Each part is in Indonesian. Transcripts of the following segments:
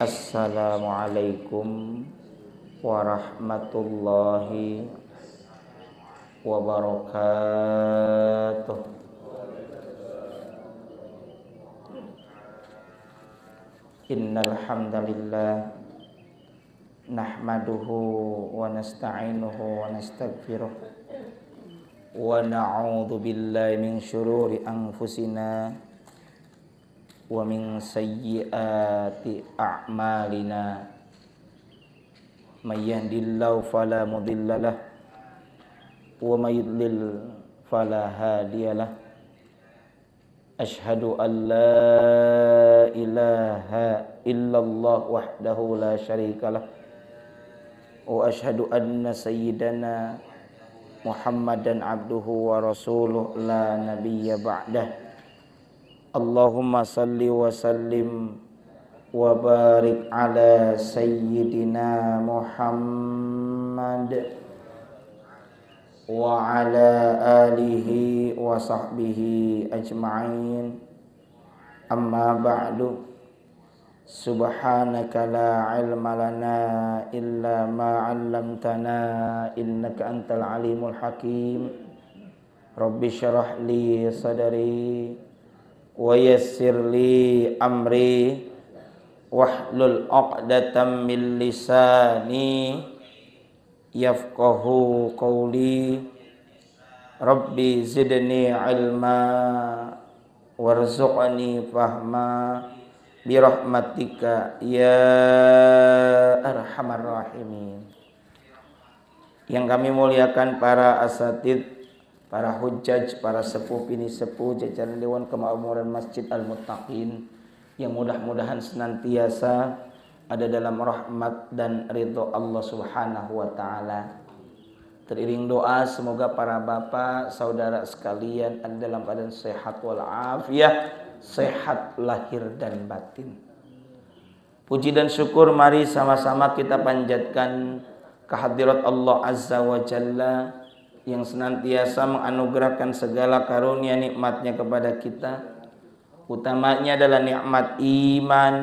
Assalamualaikum warahmatullahi wabarakatuh. Innal hamdalillah nahmaduhu wa nasta'inuhu wa nastaghfiruh wa na'udzu billahi min syururi anfusina wa min sayyiati a'malina. May yahdihillahu fala mudhillalah wa may yudlil fala hadiyalah. Asyhadu an la ilaha illallah wahdahu la syarikalah wa asyhadu anna sayyidana Muhammadan abduhu wa rasuluh la nabiyya ba'dah. Allahumma salli wa sallim wa barik ala sayyidina Muhammad wa ala alihi wa sahbihi ajma'in. Amma ba'du. Subhanaka la ilma lana illa ma 'allamtana innaka antal alimul hakim. Rabbi syrah li sadri wa yassir li amri wahlul 'uqdatam min lisani yafqahu qawli. Rabbi zidni ilma warzuqni fahma birahmatika ya arhamar rahimin. Yang kami muliakan para asatidz, para hujjaj, para sepuh bini sepuh jajaran Dewan Kemakmuran Masjid Al-Muttaqin, yang mudah-mudahan senantiasa ada dalam rahmat dan ridho Allah Subhanahu wa taala. Teriring doa semoga para bapak, saudara sekalian ada dalam keadaan sehat walafiat, sehat lahir dan batin. Puji dan syukur mari sama-sama kita panjatkan kehadirat Allah Azza wa Jalla yang senantiasa menganugerahkan segala karunia nikmatnya kepada kita. Utamanya adalah nikmat iman,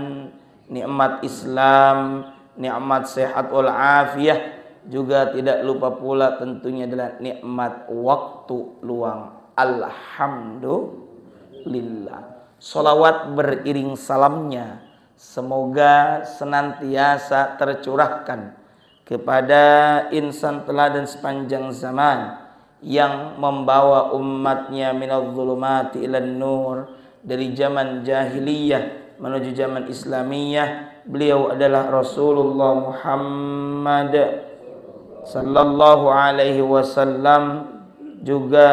nikmat Islam, nikmat sehat wal afiyah. Juga tidak lupa pula tentunya adalah nikmat waktu luang. Alhamdulillah. Salawat beriring salamnya semoga senantiasa tercurahkan kepada insan teladan sepanjang zaman yang membawa umatnya minadh dhulumati ilan nur, dari zaman jahiliyah menuju zaman islamiyah. Beliau adalah Rasulullah Muhammad sallallahu alaihi wasallam. Juga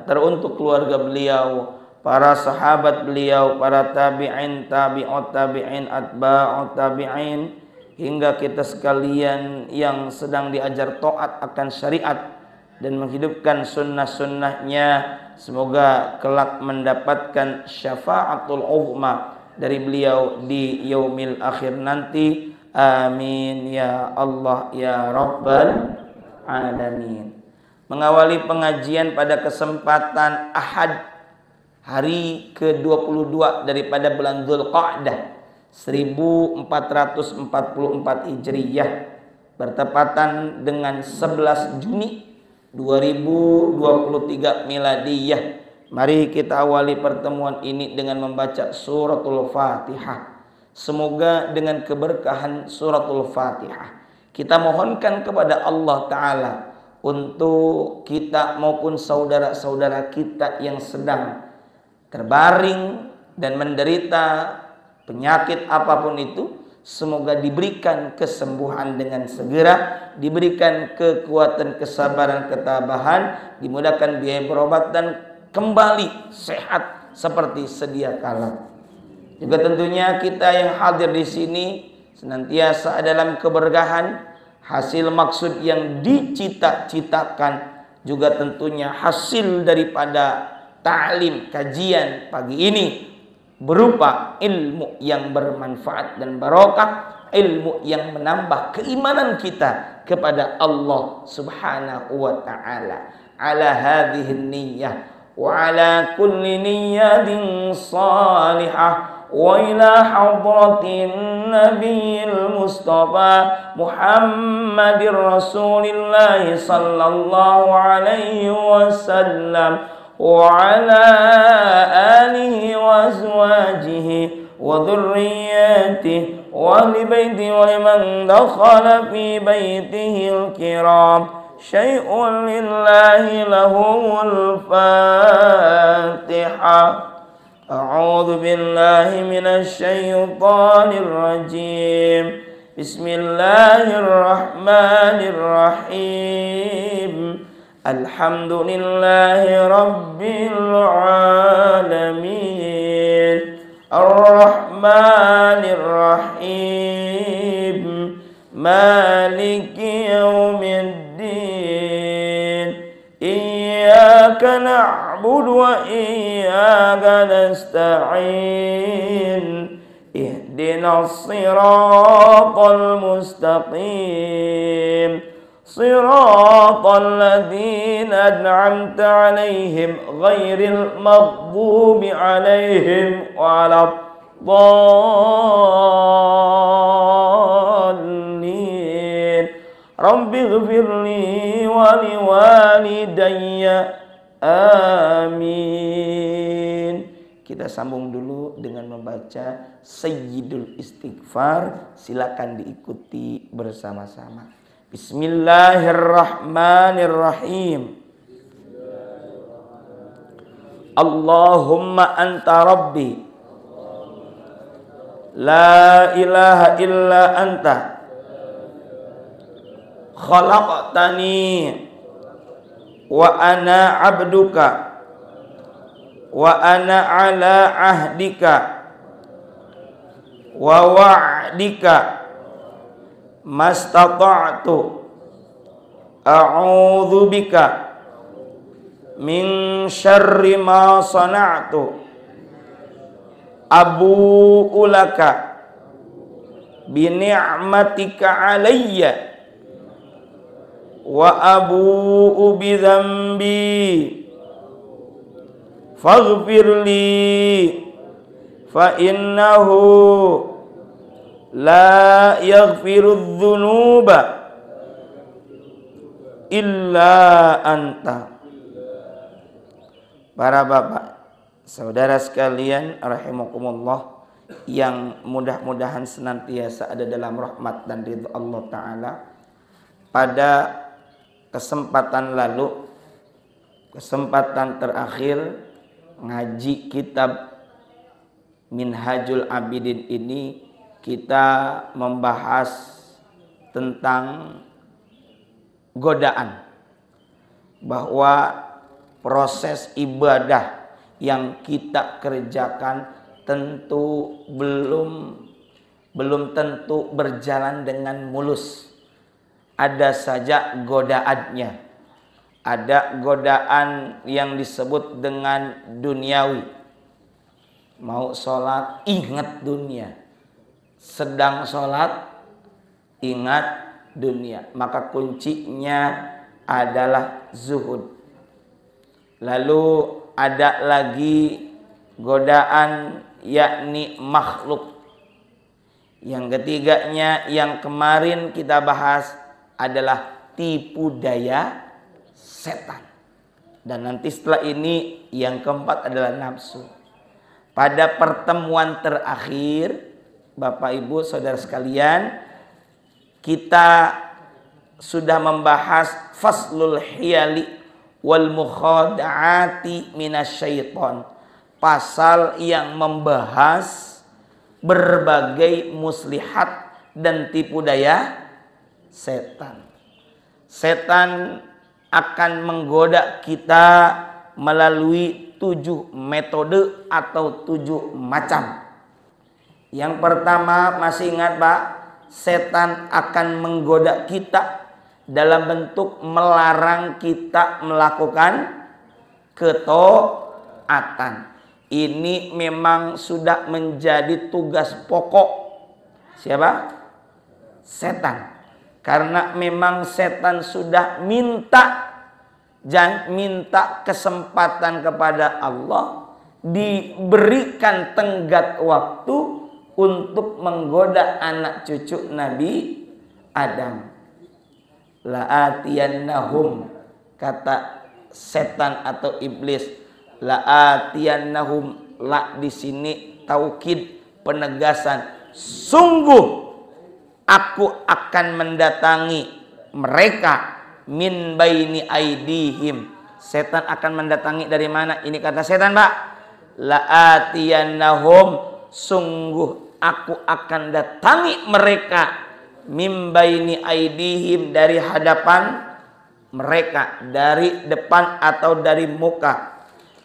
teruntuk keluarga beliau, para sahabat beliau, para tabi'in, tabi'ut tabi'in, atba'ut tabi'in, hingga kita sekalian yang sedang diajar taat akan syariat dan menghidupkan sunnah-sunnahnya. Semoga kelak mendapatkan syafaatul uzma dari beliau di yaumil akhir nanti. Amin ya Allah ya Rabbal alamin. Mengawali pengajian pada kesempatan Ahad, hari ke-22 daripada bulan Dzulqa'dah 1444 Hijriyah, bertepatan dengan 11 Juni 2023 Miladiyah. Mari kita awali pertemuan ini dengan membaca suratul Fatihah. Semoga dengan keberkahan suratul Fatihah kita mohonkan kepada Allah Ta'ala untuk kita maupun saudara-saudara kita yang sedang terbaring dan menderita penyakit apapun itu, semoga diberikan kesembuhan dengan segera, diberikan kekuatan, kesabaran, ketabahan, dimudahkan biaya berobat dan kembali sehat seperti sedia kala. Juga tentunya kita yang hadir di sini senantiasa dalam keberkahan, hasil maksud yang dicita-citakan, juga tentunya hasil daripada ta'lim kajian pagi ini berupa ilmu yang bermanfaat dan barokah, ilmu yang menambah keimanan kita kepada Allah Subhanahu wa taala. Ala hadhihi niyyah wa ala kulli niyyatin salihah وإلى حضرة النبي المصطفى محمد رسول الله صلى الله عليه وسلم وعلى آله وأزواجه وذرياته ولبيته ولمن دخل في بيته الكرام شيء لله لهم الفاتحة. أعوذ بالله من الشيطان الرجيم. بسم الله الرحمن الرحيم. الحمد لله رب العالمين الرحمن الرحيم مالك يوم الدين إياك نعبد وإياك نستعين اهدنا الصراط المستقيم صراط الذين أنعمت عليهم غير المغضوب عليهم ولا الضالين رب اغفر لي ولوالدي amin. Kita sambung dulu dengan membaca Sayyidul Istighfar. Silakan diikuti bersama-sama. Bismillahirrahmanirrahim. Allahumma anta rabbi la ilaha illa anta khalaqtani wa ana abduka wa ana ala ahdika wa wa'dika mastata'tu a'udzu bika min syarri ma sana'tu abu'u laka bi ni'matika alayya wa abu'u bi dzambi faghfir li fa innahu la yaghfiru dzunuba illa anta. Para bapak, saudara sekalian rahimakumullah, yang mudah-mudahan senantiasa ada dalam rahmat dan ridha Allah Ta'ala. Pada kesempatan lalu, kesempatan terakhir ngaji kitab Minhajul Abidin ini, kita membahas tentang godaan, bahwa proses ibadah yang kita kerjakan tentu belum tentu berjalan dengan mulus. Ada saja godaannya. Ada godaan yang disebut dengan duniawi. Mau sholat ingat dunia, sedang sholat ingat dunia, maka kuncinya adalah zuhud. Lalu ada lagi godaan yakni makhluk. Yang ketiganya yang kemarin kita bahas adalah tipu daya setan. Dan nanti setelah ini yang keempat adalah nafsu. Pada pertemuan terakhir, Bapak Ibu Saudara sekalian, kita sudah membahas faslul hiyali wal mukhada'ati minasyaiton. Pasal yang membahas berbagai muslihat dan tipu daya setan. Setan akan menggoda kita melalui 7 metode atau 7 macam. Yang pertama, masih ingat Pak? Setan akan menggoda kita dalam bentuk melarang kita melakukan ketaatan. Ini memang sudah menjadi tugas pokok siapa? Setan. Karena memang setan sudah minta kesempatan kepada Allah diberikan tenggat waktu untuk menggoda anak cucu Nabi Adam. La'atiyannahum, kata setan atau iblis, la'atiyannahum, la di sini taukid, penegasan, sungguh aku akan mendatangi mereka min baini aidihim. Setan akan mendatangi dari mana? Ini kata setan, Pak. La'atiyannahum, sungguh aku akan datangi mereka min baini aidihim, dari hadapan mereka, dari depan atau dari muka.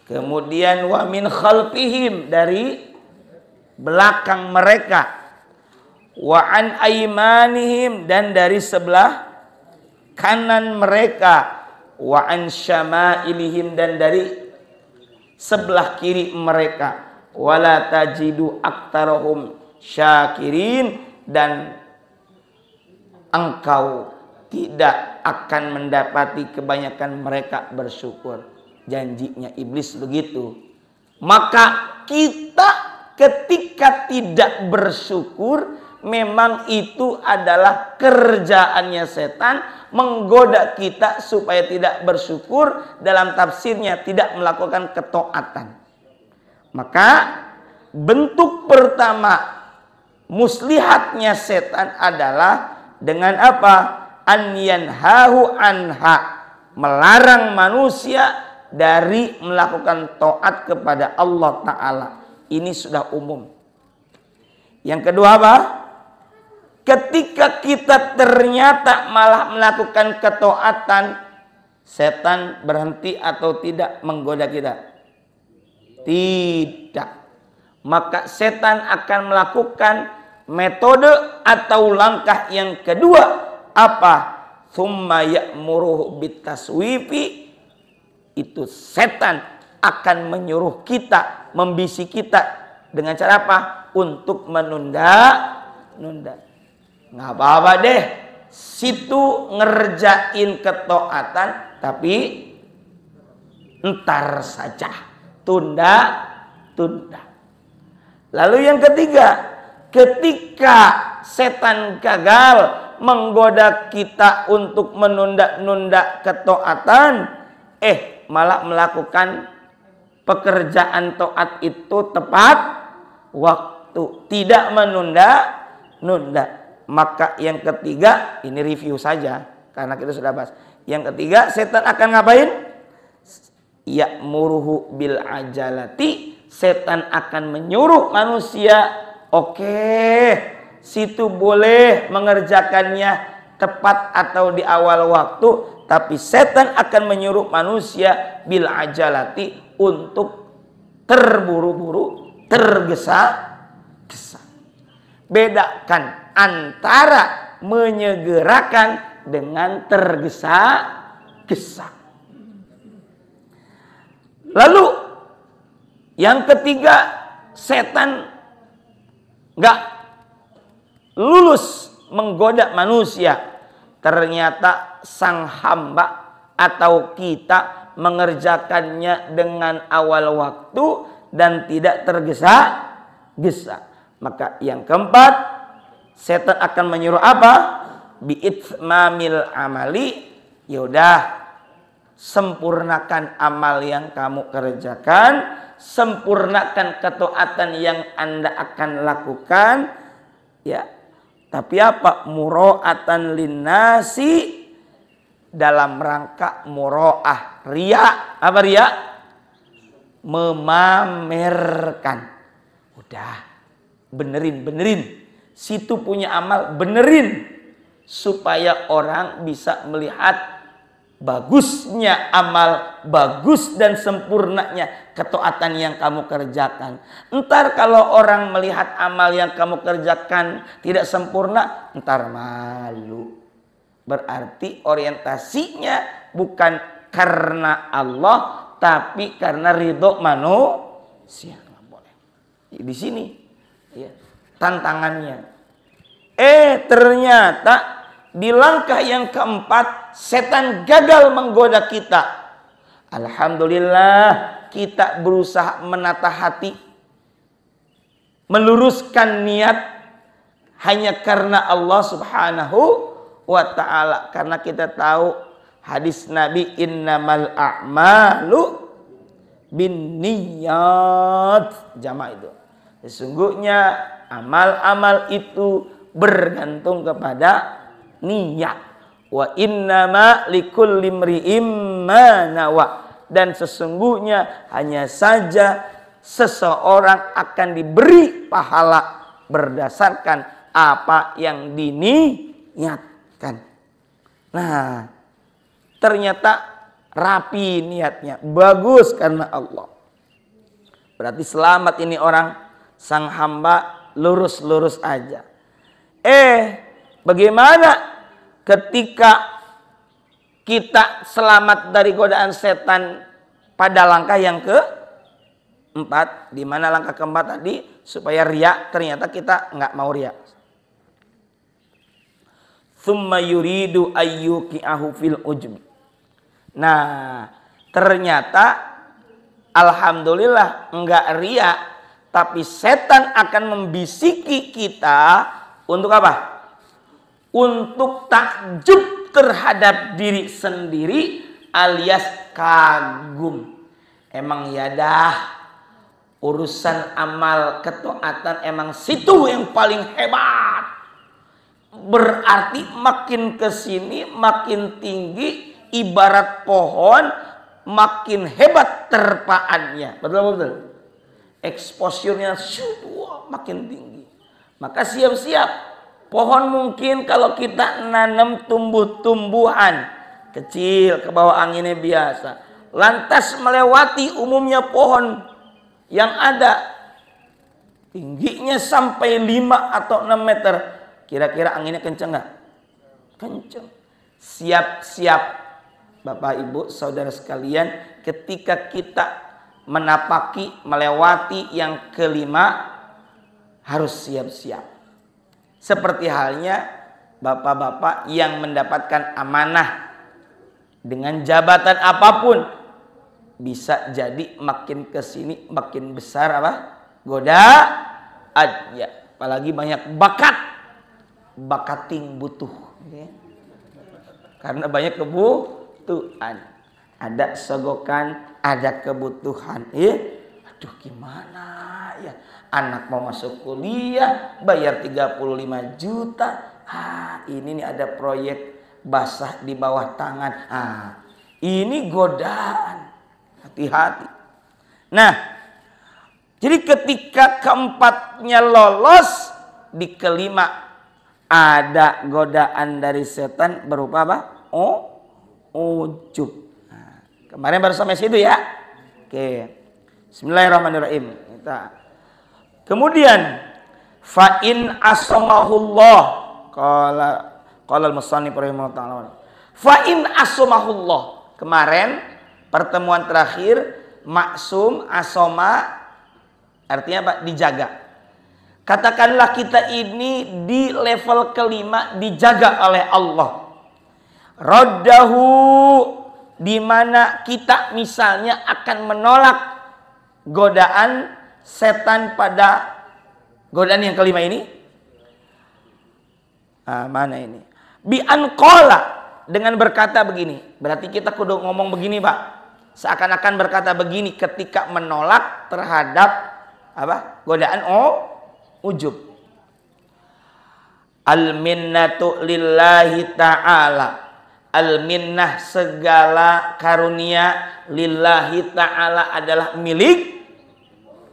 Kemudian wa min khalfihim, dari belakang mereka. Wa an aymanihim, dan dari sebelah kanan mereka. Wa an syama'ilihim, dan dari sebelah kiri mereka. Wala tajidu aktarahum syakirin, dan engkau tidak akan mendapati kebanyakan mereka bersyukur. Janjinya iblis begitu. Maka kita ketika tidak bersyukur, memang itu adalah kerjaannya setan, menggoda kita supaya tidak bersyukur. Dalam tafsirnya tidak melakukan ketaatan. Maka bentuk pertama muslihatnya setan adalah dengan apa? An yanhahu anha, melarang manusia dari melakukan taat kepada Allah Ta'ala. Ini sudah umum. Yang kedua apa? Ketika kita ternyata malah melakukan ketaatan, setan berhenti atau tidak menggoda kita? Tidak. Maka setan akan melakukan metode atau langkah yang kedua. Apa? Tsumma ya'muruhu bitaswifi. Itu setan akan menyuruh kita, membisik kita dengan cara apa? Untuk menunda. Nggak apa-apa deh, situ ngerjain ketaatan, tapi entar saja, tunda. Lalu yang ketiga, ketika setan gagal menggoda kita untuk menunda-nunda ketaatan, malah melakukan pekerjaan taat itu tepat waktu, tidak menunda. Maka yang ketiga, ini review saja karena kita sudah bahas. Yang ketiga, setan akan ngapain? Ya'muruhu bil ajalati, setan akan menyuruh manusia, situ boleh mengerjakannya tepat atau di awal waktu, tapi setan akan menyuruh manusia bil ajalati, untuk terburu-buru, tergesa-gesa. Bedakan antara menyegerakan dengan tergesa-gesa. Lalu yang ketiga, setan nggak lulus menggoda manusia. Ternyata sang hamba atau kita mengerjakannya dengan awal waktu dan tidak tergesa-gesa. Maka yang keempat, setan akan menyuruh apa? Bi'itmamil amali. Yaudah, sempurnakan amal yang kamu kerjakan, sempurnakan ketaatan yang Anda akan lakukan, ya. Tapi apa? Muro'atan linnasi, dalam rangka muro'ah, riya. Apa riya? Memamerkan. Udah, benerin. Situ punya amal, benerin, supaya orang bisa melihat bagusnya amal, bagus dan sempurnanya ketaatan yang kamu kerjakan. Entar kalau orang melihat amal yang kamu kerjakan tidak sempurna, entar malu. Berarti orientasinya bukan karena Allah, tapi karena ridho manusia. Nggak boleh. Di sini ya, tantangannya. Ternyata di langkah yang keempat, setan gagal menggoda kita. Alhamdulillah, kita berusaha menata hati, meluruskan niat hanya karena Allah Subhanahu wa ta'ala. Karena kita tahu hadis Nabi, innamal a'malu binniyat, jamak itu. Sesungguhnya amal-amal itu bergantung kepada niat. Wa innama likulli imri'in ma nawa, dan sesungguhnya hanya saja seseorang akan diberi pahala berdasarkan apa yang diniatkan. Nah, ternyata rapi niatnya, bagus karena Allah. Berarti selamat ini orang, sang hamba lurus-lurus aja. Bagaimana ketika kita selamat dari godaan setan pada langkah yang keempat? Di mana langkah keempat tadi? Supaya riya, ternyata kita nggak mau riya. Tsumma yuridu ayyuqi'ahu fil ujbi. Nah, ternyata alhamdulillah enggak riya, tapi setan akan membisiki kita untuk apa? Untuk takjub terhadap diri sendiri alias kagum. Emang ya dah, urusan amal ketaatan emang situ yang paling hebat. Berarti makin kesini makin tinggi, ibarat pohon makin hebat terpaannya. Betul-betul. Exposure-nya makin tinggi. Maka siap-siap. Pohon mungkin kalau kita nanam tumbuh-tumbuhan kecil ke bawah anginnya biasa, lantas melewati umumnya pohon yang ada tingginya sampai 5 atau 6 meter, kira-kira anginnya kenceng nggak? Kenceng. Siap-siap Bapak Ibu Saudara sekalian, ketika kita menapaki melewati yang kelima harus siap-siap. Seperti halnya bapak-bapak yang mendapatkan amanah dengan jabatan apapun, bisa jadi makin kesini makin besar apa? Godaannya. Apalagi banyak bakating butuh. Karena banyak kebutuhan. Ada sogokan, ada kebutuhan. Aduh gimana ya? Anak mau masuk kuliah, bayar 35 juta. Ini nih ada proyek basah di bawah tangan. Ini godaan. Hati-hati. Nah, jadi ketika keempatnya lolos, di kelima ada godaan dari setan berupa apa? Ujub. Kemarin baru sampai situ ya. Oke. Bismillahirrahmanirrahim. Kemudian fa in asamahullah, qala al-musannif rahimahullah ta'ala. Fa in asamahullah. Kemarin pertemuan terakhir maksum, asoma artinya apa? Dijaga. Katakanlah kita ini di level kelima dijaga oleh Allah. Raddahu, di mana kita misalnya akan menolak godaan setan pada godaan yang kelima ini. Mana ini? Bi anqala, dengan berkata begini. Berarti kita kudu ngomong begini, Pak. Seakan-akan berkata begini ketika menolak terhadap apa? Godaan ujub. Al-minnatu lillahi ta'ala. Al-minnah, segala karunia, lillahi ta'ala adalah milik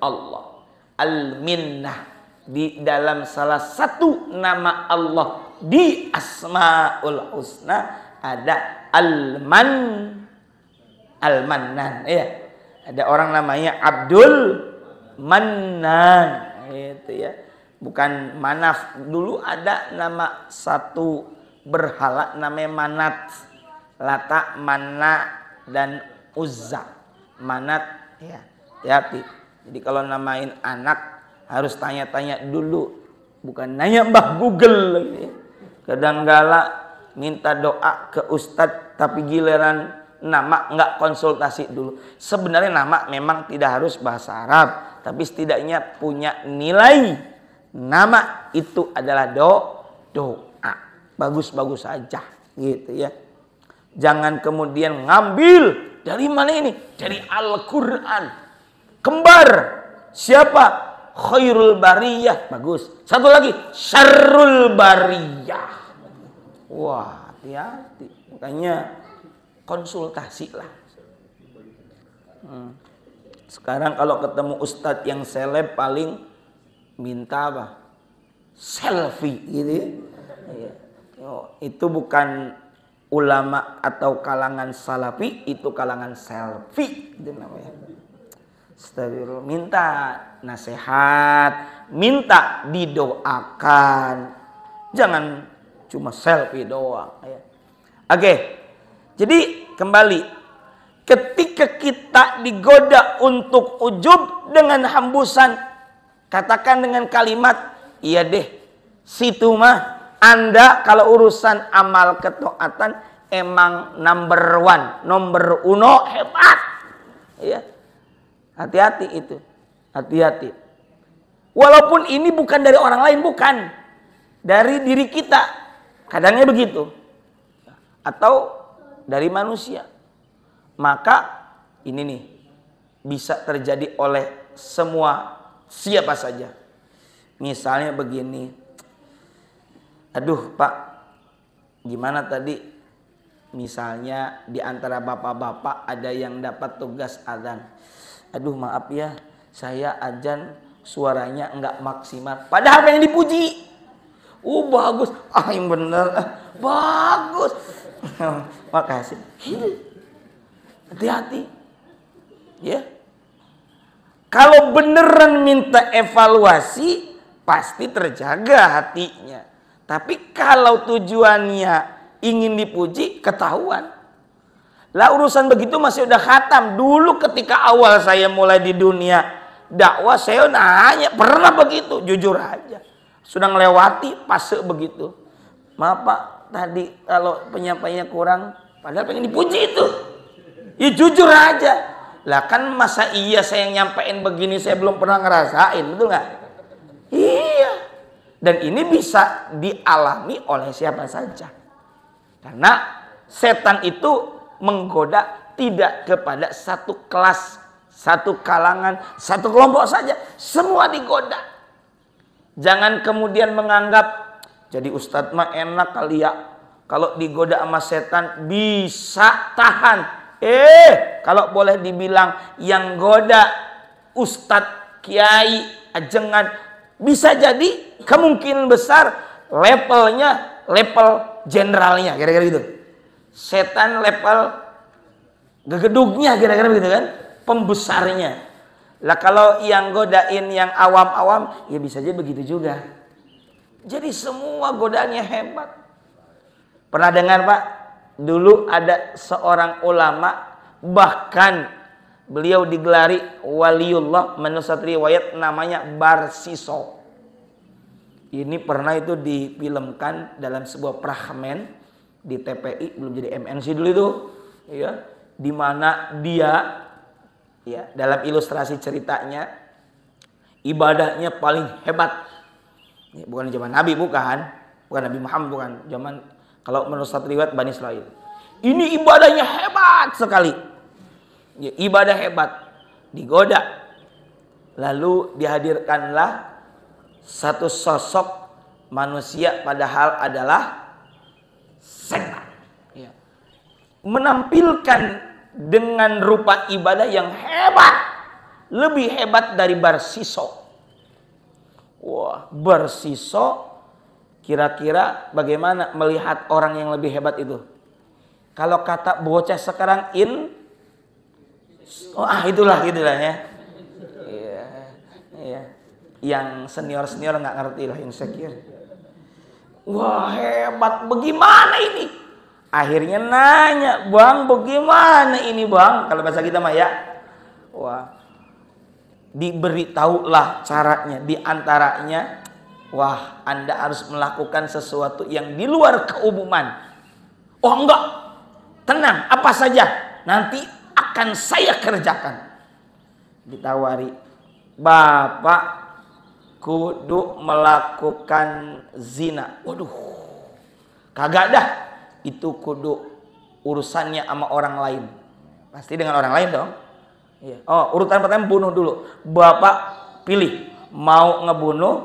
Allah. Al-minnah, di dalam salah satu nama Allah di Asmaul Husna ada Al-Mannan. Ya. Ada orang namanya Abdul Mannan. Itu ya. Bukan Manaf. Dulu ada nama satu berhala namanya Manat. Lata, Manna, dan Uzza. Manat. Ya. Hati-hati. Jadi kalau namain anak harus tanya-tanya dulu, bukan nanya Mbah Google. Kadang-kala minta doa ke ustadz, tapi giliran nama nggak konsultasi dulu. Sebenarnya nama memang tidak harus bahasa Arab, tapi setidaknya punya nilai. Nama itu adalah doa. Bagus-bagus saja gitu ya. Jangan kemudian ngambil dari mana ini? Dari Al-Quran. Kembar. Siapa? Khairul bariyah. Bagus. Satu lagi. Syarrul bariyah. Wah, hati-hati. Makanya konsultasi lah. Sekarang kalau ketemu ustadz yang seleb paling minta apa? Selfie gitu ya. Itu bukan ulama atau kalangan salafi, itu kalangan selfie itu namanya. Astagfirullah. Minta nasihat, minta didoakan, jangan cuma selfie doang ya. Oke, jadi kembali, ketika kita digoda untuk ujub dengan hambusan, katakan dengan kalimat, iya deh, situ mah Anda kalau urusan amal ketaatan emang number one, nomor uno, hebat. Ya. Hati-hati itu. Hati-hati. Walaupun ini bukan dari orang lain, bukan. Dari diri kita. Kadangnya begitu. Atau dari manusia. Maka ini nih bisa terjadi oleh semua siapa saja. Misalnya begini. Aduh Pak, gimana tadi? Misalnya di antara bapak-bapak ada yang dapat tugas azan. Aduh maaf ya, saya azan suaranya enggak maksimal. Padahal pengen dipuji. Bagus. Yang bener. Bagus. Makasih. Hati-hati. Ya. Kalau beneran minta evaluasi, pasti terjaga hatinya. Tapi kalau tujuannya ingin dipuji, ketahuan. Lah urusan begitu masih udah khatam. Dulu ketika awal saya mulai di dunia dakwah, saya nanya, pernah begitu? Jujur aja. Sudah ngelewati fase begitu. Maaf Pak, tadi kalau penyampaiannya kurang, padahal pengen dipuji itu. Ya jujur aja. Lah kan masa iya saya nyampein begini saya belum pernah ngerasain, betul nggak? Iya. Dan ini bisa dialami oleh siapa saja. Karena setan itu menggoda tidak kepada satu kelas, satu kalangan, satu kelompok saja. Semua digoda. Jangan kemudian menganggap jadi ustadz mah enak kali ya. Kalau digoda sama setan bisa tahan. Kalau boleh dibilang yang goda ustadz, kiai, ajengan, bisa jadi kemungkinan besar levelnya level generalnya, kira-kira gitu. Setan level gegedugnya, kira-kira begitu kan, pembesarnya. Lah kalau yang godain yang awam-awam, ya bisa aja begitu juga. Jadi semua godaannya hebat. Pernah dengar Pak, dulu ada seorang ulama, bahkan beliau digelari waliullah, menurut satu riwayat namanya Barsiso. Ini pernah itu difilmkan dalam sebuah prahmen di TPI, belum jadi MNC dulu itu, ya, di mana dia, ya, dalam ilustrasi ceritanya ibadahnya paling hebat. Ya, bukan zaman Nabi, bukan Nabi Muhammad, bukan zaman, kalau menurut satu riwayat Bani Israil. Ini ibadahnya hebat sekali. Ya, ibadah hebat, digoda. Lalu dihadirkanlah satu sosok manusia padahal adalah setan. Ya. Menampilkan dengan rupa ibadah yang hebat. Lebih hebat dari Barsiso. Wah, Barsiso kira-kira bagaimana melihat orang yang lebih hebat itu? Kalau kata bocah sekarang itulah ya. Iya. Iya. Yang senior nggak ngerti lah, insecure. Wah hebat, bagaimana ini? Akhirnya nanya, Bang bagaimana ini Bang? Kalau bahasa kita mah ya. Wah, diberitahulah caranya. Di antaranya, wah Anda harus melakukan sesuatu yang di luar keumuman. Oh enggak, tenang, apa saja. nanti akan saya kerjakan. Ditawari, bapak kudu melakukan zina. Waduh, kagak dah, itu kudu urusannya sama orang lain. Pasti dengan orang lain dong. Iya. Oh, urutan pertama bunuh dulu. Bapak pilih mau ngebunuh,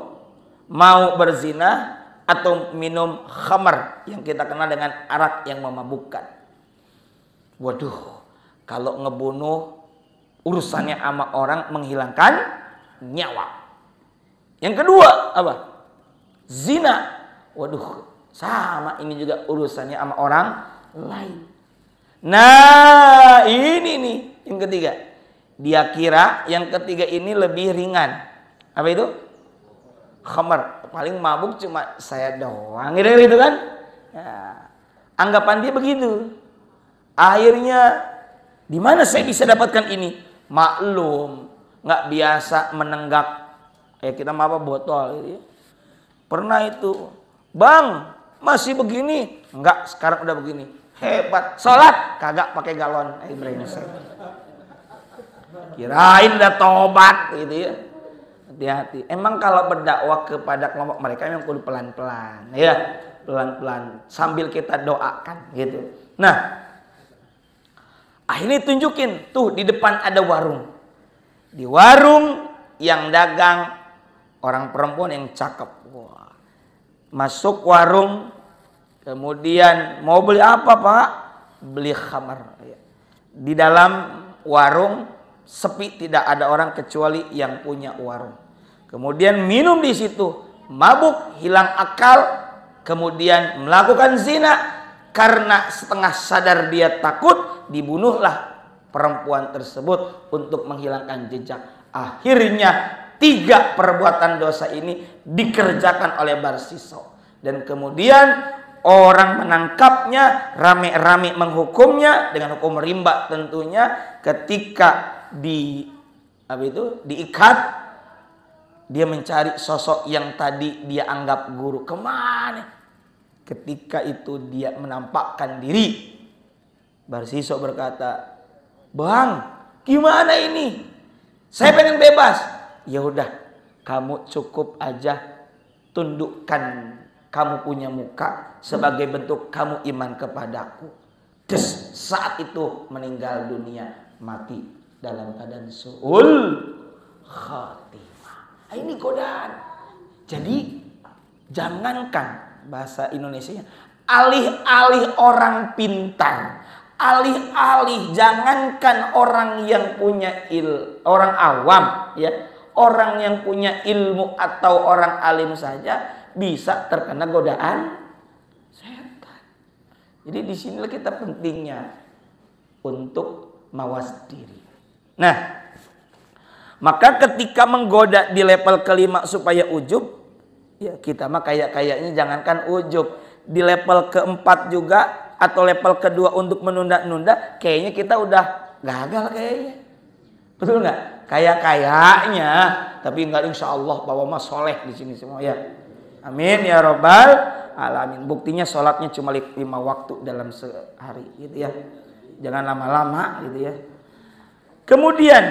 mau berzina, atau minum khamar yang kita kenal dengan arak yang memabukkan. Waduh, kalau ngebunuh urusannya sama orang, menghilangkan nyawa. Yang kedua apa? Zina. Waduh, sama ini juga urusannya sama orang lain. Nah, ini nih yang ketiga. Dia kira yang ketiga ini lebih ringan. Apa itu? Khamar. Paling mabuk cuma saya doang. Gitu kan? Ya. Anggapan dia begitu. Akhirnya, di mana saya bisa dapatkan ini? Maklum, nggak biasa menenggak. Kita apa botol. Gitu ya. Pernah itu, bang, masih begini? Enggak, sekarang udah begini. Hebat. Sholat kagak pakai galon. Kirain udah tobat gitu ya. Hati-hati. Emang kalau berdakwah kepada kelompok mereka memang perlu pelan-pelan ya, pelan-pelan sambil kita doakan gitu. Nah, akhirnya tunjukin tuh di depan ada warung. Di warung yang dagang orang perempuan yang cakep. Wah. Masuk warung, kemudian mau beli apa, Pak? Beli khamar. Di dalam warung sepi, tidak ada orang kecuali yang punya warung. Kemudian minum di situ, mabuk, hilang akal, kemudian melakukan zina. Karena setengah sadar dia takut, dibunuhlah perempuan tersebut untuk menghilangkan jejak. Akhirnya 3 perbuatan dosa ini dikerjakan oleh Barsiso. Dan kemudian orang menangkapnya, rame-rame menghukumnya dengan hukum rimba tentunya. Ketika diikat, dia mencari sosok yang tadi dia anggap guru. Kemana? Ketika itu dia menampakkan diri. Barsiso berkata, bang, gimana ini? Saya pengen bebas. Ya udah, kamu cukup aja tundukkan kamu punya muka sebagai bentuk kamu iman kepadaku. Des, saat itu meninggal dunia, mati dalam keadaan su'ul khatimah. Ini godaan. Jadi jangankan bahasa Indonesia, alih-alih orang pintar, alih-alih jangankan orang yang punya orang awam ya, orang yang punya ilmu atau orang alim saja bisa terkena godaan setan. Jadi di sinilah kita pentingnya untuk mawas diri. Nah, maka ketika menggoda di level kelima supaya ujub, ya kita mah kayaknya jangankan ujub, di level keempat juga atau level kedua untuk menunda-nunda, kayaknya kita udah gagal kayaknya. Betul nggak? Kayaknya, tapi nggak, insya Allah bahwa mah soleh di sini semua ya. Amin ya robbal alamin. Buktinya sholatnya cuma 5 waktu dalam sehari gitu ya. Jangan lama-lama gitu ya. Kemudian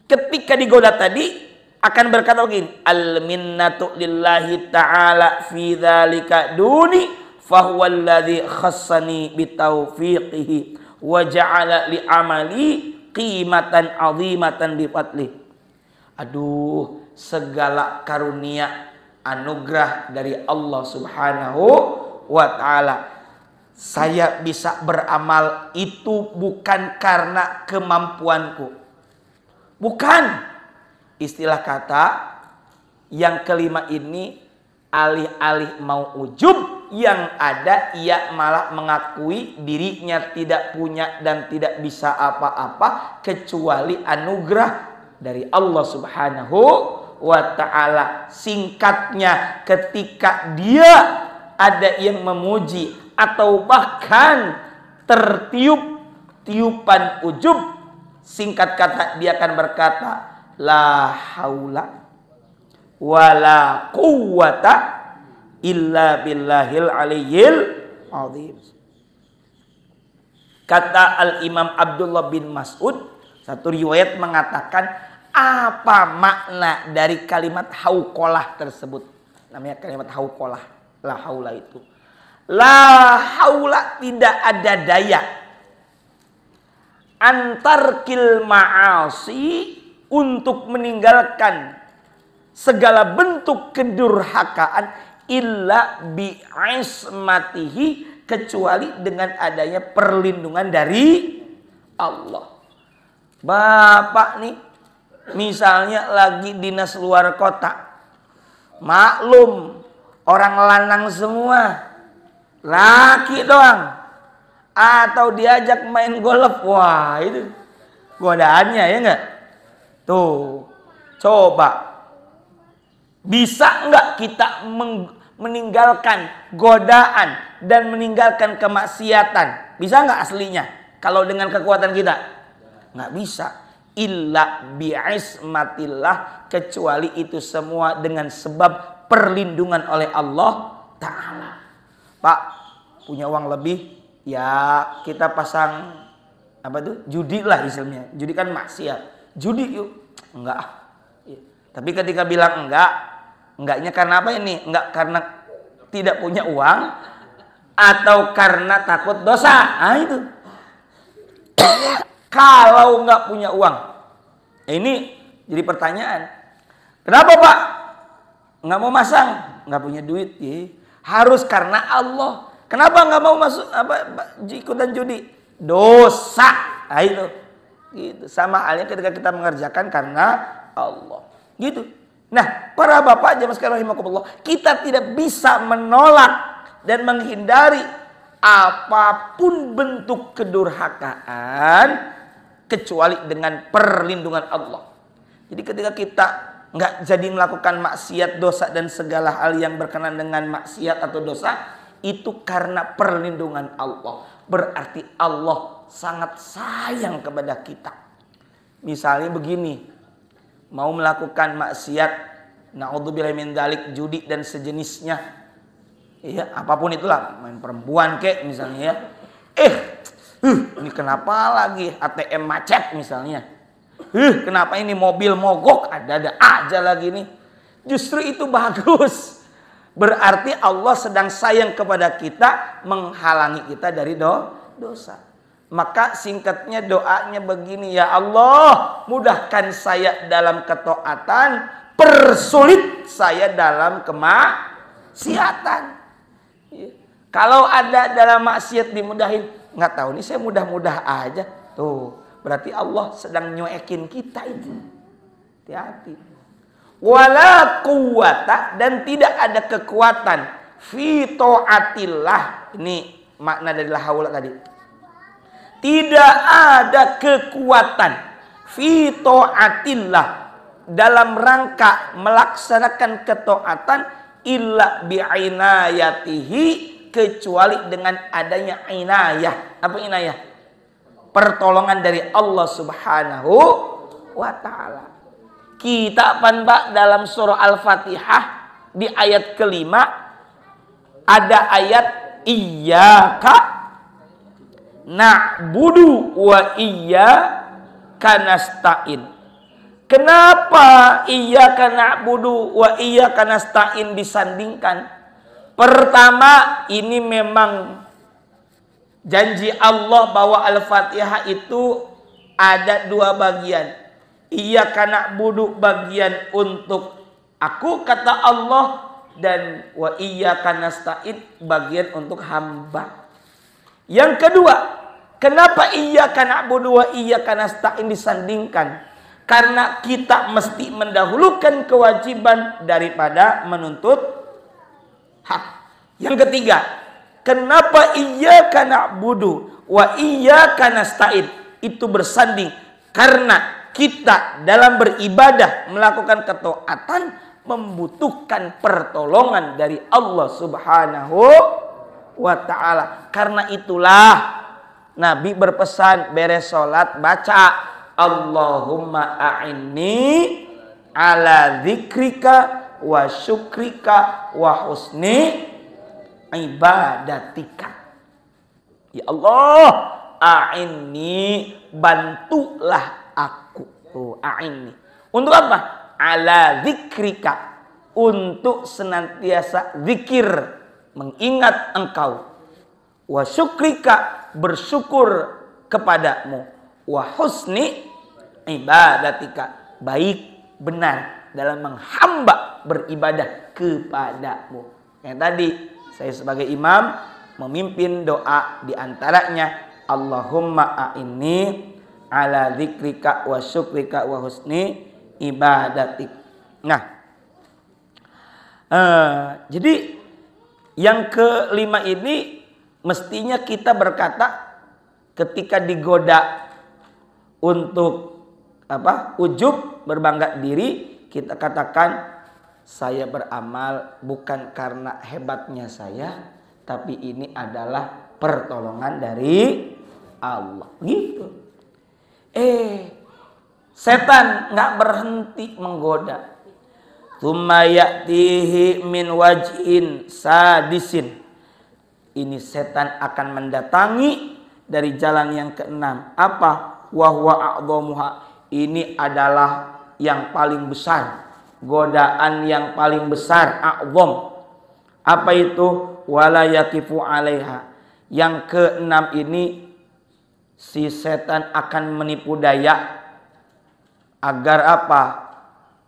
ketika digoda tadi akan berkata begini, al minnatu lillahi ta'ala fi dzalika duni fahuwallazi khassani bitaufiqihi wa ja'ala li amali qimatan azimatan bi fadli. Aduh, segala karunia anugerah dari Allah Subhanahu wa taala. Saya bisa beramal itu bukan karena kemampuanku. Bukan. Istilah kata yang kelima ini, alih-alih mau ujub, yang ada ia malah mengakui dirinya tidak punya dan tidak bisa apa-apa kecuali anugerah dari Allah Subhanahu wa ta'ala. Singkatnya, ketika dia ada yang memuji atau bahkan tertiup tiupan ujub, singkat kata dia akan berkata, la haula wala quwwata illa billahil aliyyil azim. Kata Al-Imam Abdullah bin Mas'ud, satu riwayat mengatakan, apa makna dari kalimat hauqalah tersebut? Namanya kalimat hauqalah, la haula itu. La haula, tidak ada daya. Antarkil ma'asi, untuk meninggalkan segala bentuk kedurhakaan, illa bi'ismatihi, kecuali dengan adanya perlindungan dari Allah. Bapak nih, misalnya lagi dinas luar kota, maklum orang lanang semua, laki doang, atau diajak main golf, wah itu godaannya ya enggak? Tuh, coba bisa enggak kita meninggalkan godaan dan meninggalkan kemaksiatan? Bisa enggak aslinya kalau dengan kekuatan kita? Enggak bisa. Illa bi'ismatillah, kecuali itu semua dengan sebab perlindungan oleh Allah Ta'ala. Pak, punya uang lebih, ya kita pasang apa tuh? Judi lah istilahnya. Judi kan maksiat. Judi yuk. Enggak. Tapi ketika bilang enggaknya karena apa ini? Enggak karena tidak punya uang atau karena takut dosa. Nah itu. Kalau enggak punya uang. Ini jadi pertanyaan. Kenapa Pak? Enggak mau masang? Enggak punya duit. Harus karena Allah. Kenapa enggak mau masuk ikutan judi? Dosa. Nah itu. Gitu. Sama halnya ketika kita mengerjakan karena Allah. Gitu. Nah, para bapak jamaah sekalian rahimakumullah, kita tidak bisa menolak dan menghindari apapun bentuk kedurhakaan kecuali dengan perlindungan Allah. Jadi ketika kita nggak jadi melakukan maksiat, dosa dan segala hal yang berkenaan dengan maksiat atau dosa, itu karena perlindungan Allah. Berarti Allah sangat sayang kepada kita. Misalnya begini, mau melakukan maksiat, naudzubillah min dzalik, judi dan sejenisnya, ya apapun itulah, main perempuan kek misalnya ya, ini kenapa lagi ATM macet misalnya, kenapa ini mobil mogok, ada aja lagi nih. Justru itu bagus, berarti Allah sedang sayang kepada kita, menghalangi kita dari dosa. Maka singkatnya doanya begini, ya Allah, mudahkan saya dalam ketaatan, persulit saya dalam kemaksiatan. Ya. Kalau ada dalam maksiat dimudahin, nggak tahu nih saya mudah-mudah aja. Tuh, berarti Allah sedang nyuekin kita itu. Hati-hati. Wala quwwata, dan tidak ada kekuatan fi taatillah. Ini makna dari la haula tadi. Tidak ada kekuatan fi taatillah, dalam rangka melaksanakan ketaatan, illa bi'inayatihi, kecuali dengan adanya inayah. Apa inayah? Pertolongan dari Allah Subhanahu wa ta'ala. Kita Pak dalam surah Al-Fatihah di ayat kelima ada ayat iyyaka na'budu wa iyyaka nasta'in. Kenapa iyyaka na'budu wa iyyaka nasta'in disandingkan? Pertama, ini memang janji Allah bahwa Al-Fatihah itu ada dua bagian. Iyyaka na'budu bagian untuk aku kata Allah, dan wa iyyaka nasta'in bagian untuk hamba. Yang kedua, kenapa iyyaka na'budu wa iyyaka nasta'in disandingkan? Karena kita mesti mendahulukan kewajiban daripada menuntut hak. Yang ketiga, kenapa iyyaka na'budu wa iyyaka nasta'in itu bersanding? Karena kita dalam beribadah melakukan ketaatan membutuhkan pertolongan dari Allah Subhanahu wa ta'ala. Karena itulah Nabi berpesan beres sholat baca Allahumma a'inni ala dzikrika wa syukrika wa husni ibadatika. Ya Allah, a'inni, bantulah aku. Tuh, a'inni. Untuk apa? Ala zikrika, untuk senantiasa zikir, mengingat engkau. Wa syukrika, bersyukur kepadamu. Wa husni ibadatika, baik benar dalam menghamba beribadah kepadamu. Yang tadi saya sebagai imam memimpin doa, diantaranya Allahumma a'inni ala dzikrika wa syukrika wa husni ibadatik. Nah, jadi yang kelima ini mestinya kita berkata ketika digoda untuk ujub, berbangga diri, kita katakan saya beramal bukan karena hebatnya saya, tapi ini adalah pertolongan dari Allah. Gitu. Setan nggak berhenti menggoda. Tsumma ya'tihi min wajhin sadisin. Ini setan akan mendatangi dari jalan yang keenam. Apa? Wa huwa a'dhamuha. Ini adalah yang paling besar. Godaan yang paling besar, a'dham. Apa itu? Wala yaqifu 'alaiha. Yang keenam ini si setan akan menipu daya agar apa?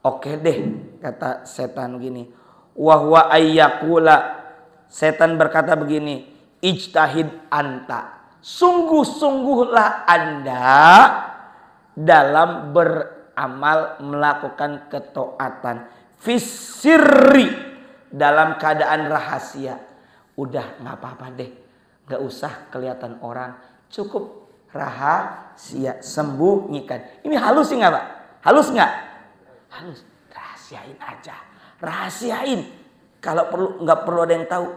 Oke deh, kata setan begini. Wa huwa ayyakula. Setan berkata begini, ijtahid anta. Sungguh-sungguhlah Anda dalam beramal, melakukan ketaatan. Fisirri, dalam keadaan rahasia. Udah nggak apa-apa deh, nggak usah kelihatan orang, cukup rahasia, sembunyikan. Ini halus sih nggak Pak? Halus nggak? Halus. Rahasiain aja, rahasiain. Kalau perlu, nggak perlu ada yang tahu.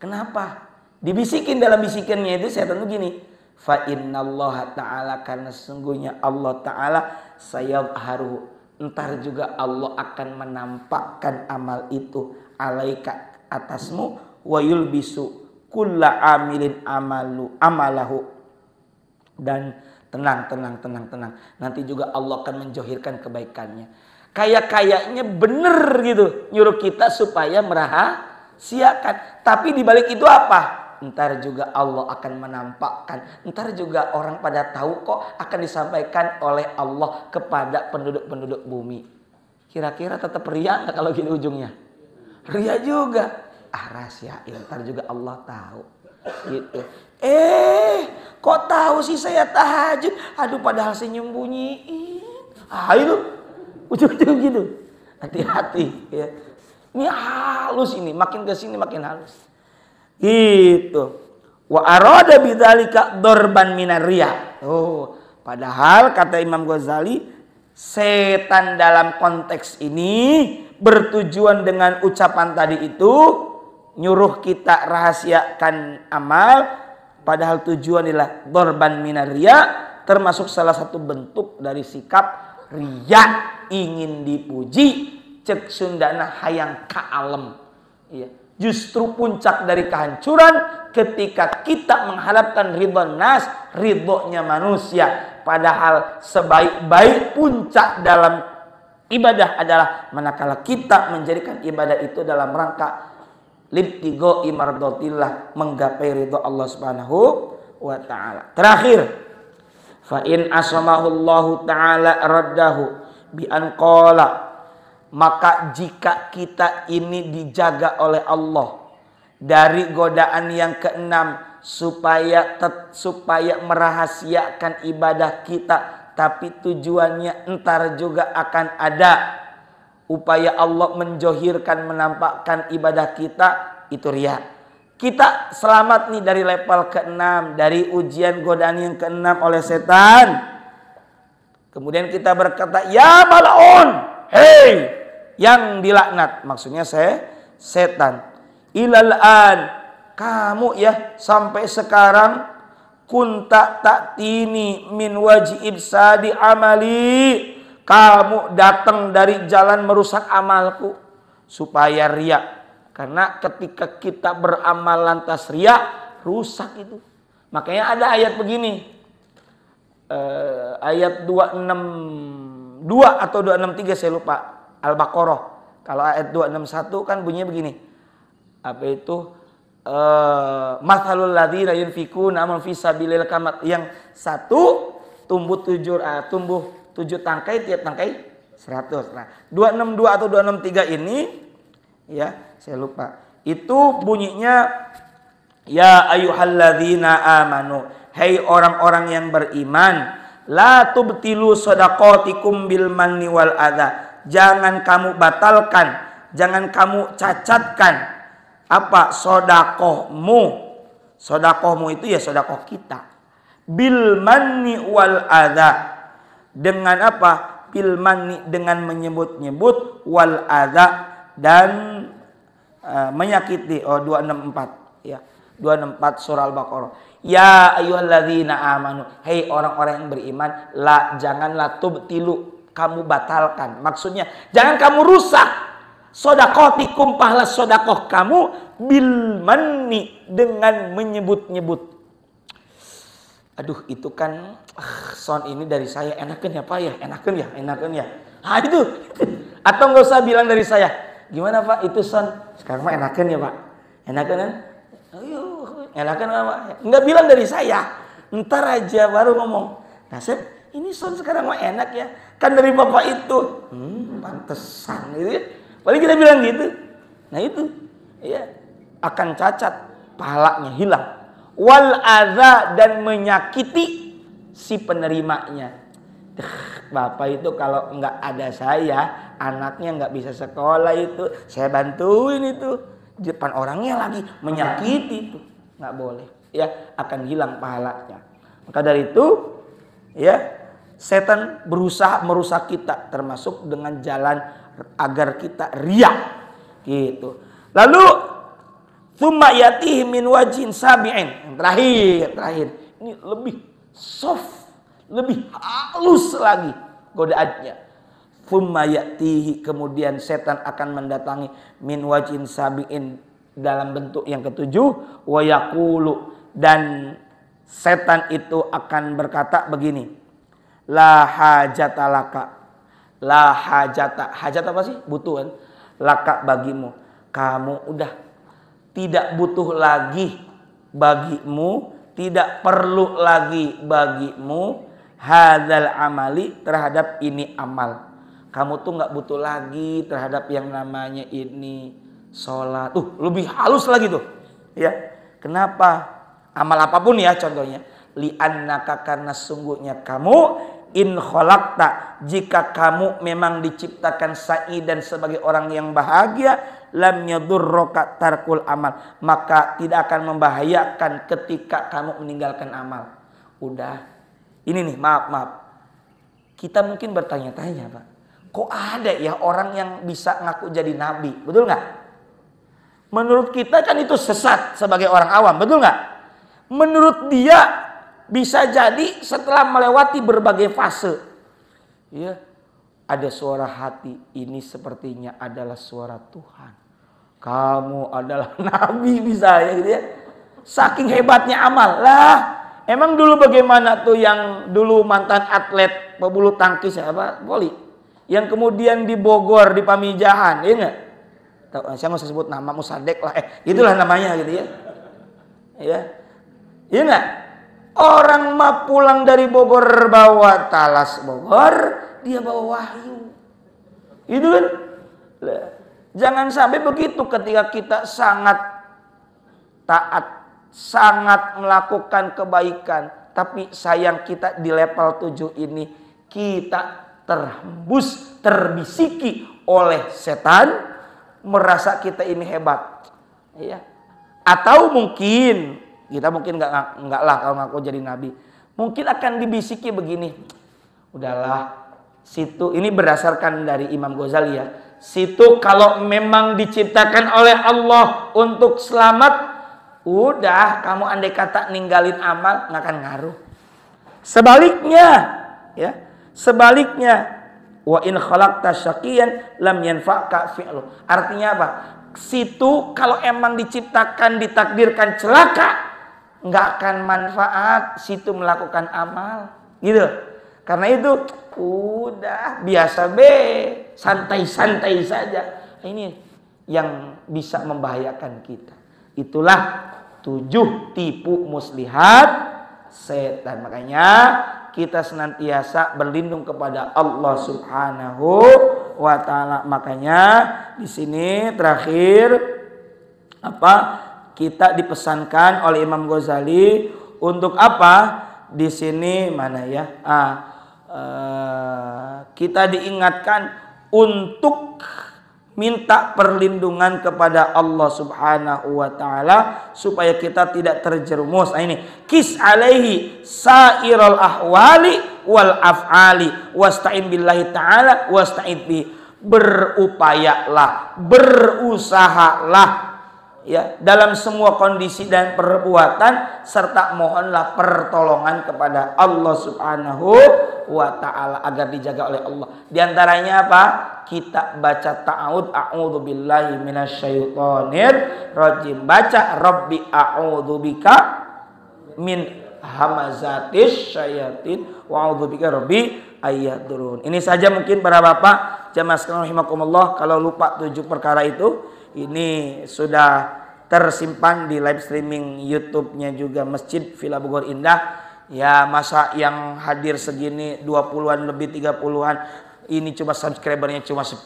Kenapa? Dibisikin dalam bisikannya itu setan tuh gini. Fa innallaha ta'ala, karena sesungguhnya Allah Ta'ala sayadharu, entar juga Allah akan menampakkan amal itu alaika, atasmu, wa yulbisu kulla amilin amalahu. Dan tenang. Nanti juga Allah akan menjohirkan kebaikannya. Kayaknya bener gitu nyuruh kita supaya merahasiakan. Tapi dibalik itu apa? Ntar juga Allah akan menampakkan. Ntar juga orang pada tahu kok, akan disampaikan oleh Allah kepada penduduk-penduduk bumi. Kira-kira tetap ria nggak kalau gini ujungnya? Ria juga. Rahasiain, ntar juga Allah tahu. Gitu. Kok tahu sih saya tahajud? Aduh, padahal saya nyembunyiin. Itu ujung-ujung gitu. Hati-hati ya. Ini halus ini, makin kesini makin halus. Gitu. Wa arada bidzalika dorban minar riya. Padahal kata Imam Ghazali, setan dalam konteks ini bertujuan dengan ucapan tadi itu nyuruh kita rahasiakan amal, padahal tujuan adalah dorban minar riya, termasuk salah satu bentuk dari sikap riya, ingin dipuji, cek sundana hayang kaalem. Iya. Justru puncak dari kehancuran ketika kita mengharapkan ridho nas, ridhonya manusia. Padahal sebaik-baik puncak dalam ibadah adalah manakala kita menjadikan ibadah itu dalam rangka libtigo imardotillah, menggapai ridho Allah Subhanahu wa ta'ala. Terakhir, fa in asamahullahu ta'ala raddahu bi an qala, maka jika kita ini dijaga oleh Allah dari godaan yang keenam, supaya merahasiakan ibadah kita, tapi tujuannya entar juga akan ada upaya Allah menjohirkan, menampakkan ibadah kita, itu riya. Kita selamat nih dari level ke-6, dari ujian godaan yang ke-6 oleh setan. Kemudian kita berkata, ya mal'un, hei yang dilaknat, maksudnya setan. Ilal an, kamu ya sampai sekarang, kunta ta'tini min wajib sadi amali, kamu datang dari jalan merusak amalku supaya riya. Karena ketika kita beramal lantas riya, rusak itu. Makanya ada ayat begini. Ayat 262 atau 263 saya lupa. Al-Baqarah. Kalau ayat 261 kan bunyinya begini. Apa itu? Mathalul ladzina yunfikuna amwalahum fi sabilillah kamat. Yang satu tumbuh 7 tangkai, tiap tangkai 100. Nah, 262 atau 263 ini ya, saya lupa. Itu bunyinya ya ayyuhalladzina amanu, hai orang-orang yang beriman, la tubtilu shadaqatikum bil manni wal adza. Jangan kamu batalkan, jangan kamu cacatkan apa sedekahmu. Sedekahmu itu ya sedekah kita. Bil manni wal adza. Dengan apa? Bil manni, dengan menyebut-nyebut, wal adza, dan menyakiti. 264 ya. 264 surah Al-Baqarah. Ya ayyuhalladzina amanu, hei orang-orang yang beriman, la, janganlah tubtilu, kamu batalkan. Maksudnya jangan kamu rusak shadaqatikum, pahala sedekah kamu, bil manni, dengan menyebut-nyebut. Aduh, itu kan sound ini dari saya enakan ya Pak ya, enakan ya. Ah itu. Atau nggak usah bilang dari saya. Gimana Pak? Itu sound sekarang mah enakan ya Pak. Enakan kan? Ayo, enakan Pak. Nggak bilang dari saya. Ntar aja baru ngomong. Nah, Sep, ini sound sekarang mah enak ya. Kan dari Bapak itu. Pantesan gitu ya. Paling kita bilang gitu. Nah itu, ya, akan cacat, pahalanya hilang. Wal adza, dan menyakiti si penerimanya. Bapak itu kalau nggak ada saya, anaknya nggak bisa sekolah itu, saya bantuin itu, depan orangnya lagi menyakiti itu, nggak boleh, ya, akan hilang pahalanya. Maka dari itu, ya, setan berusaha merusak kita, termasuk dengan jalan agar kita riya, gitu. Lalu tsumma yatihi min wajhin sabi'in. Yang terakhir. Ini lebih soft, lebih halus lagi godaannya. Tsumma yatihi, kemudian setan akan mendatangi min wajhin sabi'in, dalam bentuk yang ketujuh, wa yaqulu, dan setan itu akan berkata begini. La hajata laka. La hajata. Hajat apa sih? Butuh kan? Laka, bagimu. Kamu udah tidak butuh lagi bagimu, tidak perlu lagi bagimu hadzal amali, terhadap ini amal. Kamu tuh nggak butuh lagi terhadap yang namanya ini sholat. Lebih halus lagi tuh, ya. Kenapa? Amal apapun ya, contohnya. Li'annaka, karena sungguhnya kamu, in khalaqta, jika kamu memang diciptakan sa'idan sebagai orang yang bahagia, lam yadurroka tarkul amal, maka tidak akan membahayakan ketika kamu meninggalkan amal. Udah. Ini nih, maaf. Kita mungkin bertanya-tanya, Pak. Kok ada ya orang yang bisa ngaku jadi nabi? Betul nggak? Menurut kita kan itu sesat sebagai orang awam, betul nggak? Menurut dia bisa jadi setelah melewati berbagai fase. Ya, ada suara hati, ini sepertinya adalah suara Tuhan. Kamu adalah nabi, bisa ya gitu ya. Saking hebatnya amal. Lah, emang dulu bagaimana tuh yang dulu mantan atlet pebulu tangkis apa? Voli. Yang kemudian di Bogor, di Pamijahan, iya enggak? Saya nggak usah sebut nama, Musadek lah. Itulah namanya gitu ya. Ya. Iya enggak? Orang mah pulang dari Bogor bawa talas Bogor, dia bawa wahyu. Itu kan? Jangan sampai begitu ketika kita sangat taat, sangat melakukan kebaikan, tapi sayang kita di level 7 ini kita terhembus, terbisiki oleh setan, merasa kita ini hebat. Ya. Atau mungkin kita enggak lah kalau ngaku jadi nabi. Mungkin akan dibisiki begini. Udahlah, situ ini berdasarkan dari Imam Ghazali ya. Situ kalau memang diciptakan oleh Allah untuk selamat, udah kamu andai kata ninggalin amal nggak akan ngaruh. Sebaliknya, ya, sebaliknya, wa in khalaqta syaqiyan lam yanfa'ka fi'lu. Artinya apa? Situ kalau emang diciptakan, ditakdirkan celaka, nggak akan manfaat situ melakukan amal, gitu. Karena itu udah biasa be, santai-santai saja. Ini yang bisa membahayakan kita. Itulah 7 tipu muslihat setan. Makanya kita senantiasa berlindung kepada Allah Subhanahu wa taala. Makanya di sini terakhir kita dipesankan oleh Imam Ghazali untuk apa? Di sini mana ya? Kita diingatkan untuk minta perlindungan kepada Allah Subhanahu wa taala supaya kita tidak terjerumus. Ini kis alaihi sairal ahwali wal af'ali wasta'in billahi taala wasta'id bi. Berupayalah, berusahalah ya dalam semua kondisi dan perbuatan serta mohonlah pertolongan kepada Allah Subhanahu wa taala agar dijaga oleh Allah. Di antaranya apa? Kita baca ta'awud, a'udzubillahi minasyaitonir rajim. Baca rabbi a'udzubika min hamazatis syayatin wa a'udzubika rabbi ayyadurun. Ini saja mungkin para bapak jamaah sekalian rahimakumullah. Kalau lupa 7 perkara itu, ini sudah tersimpan di live streaming YouTube-nya juga Masjid Villa Bogor Indah. Ya masa yang hadir segini 20-an lebih 30-an, ini cuma subscribernya cuma 10,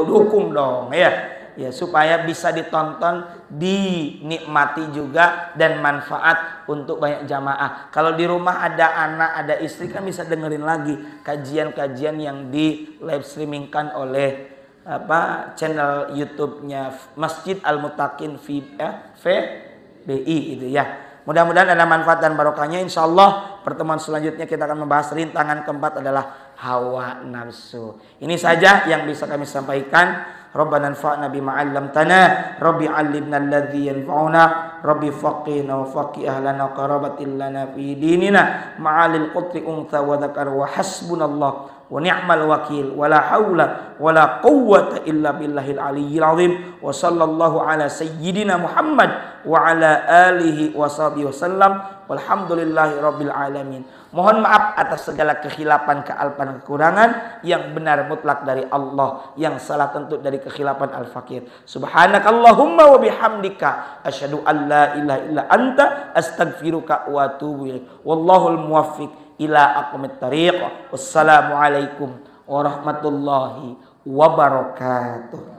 dukung dong ya. Ya supaya bisa ditonton, dinikmati juga dan manfaat untuk banyak jamaah. Kalau di rumah ada anak, ada istri kan bisa dengerin lagi kajian-kajian yang di live streamingkan oleh channel YouTube-nya Masjid Al-Muttaqin VBI itu ya. Mudah-mudahan ada manfaat dan barokahnya. Insyaallah pertemuan selanjutnya kita akan membahas rintangan keempat adalah hawa nafsu. Ini saja yang bisa kami sampaikan. Rabbana anfa'na bima 'allamtana, Rabbi 'allimna alladhi yanfa'una, Rabbi faqihna wa faqih ahlana qarabatil lana fi dinina ma'alil qutri untha wa dzakar wa hasbunallah wa ni'mal wakil wa la haula wa la quwwata illa billahil aliyyil azim wa sallallahu ala sayyidina Muhammad wa ala alihi wa sahbihi wasallam walhamdulillahi rabbil alamin. Mohon maaf atas segala kekhilafan, kealpan, kekurangan. Yang benar mutlak dari Allah, yang salah tentu dari kekhilafan al-fakir. Subhanakallahumma wa bihamdika asyhadu an la ilaha illa anta astaghfiruka wa atubu ilaik. Wallahul muwaffiq ila aqwamit thariq. Wassalamualaikum warahmatullahi wabarakatuh.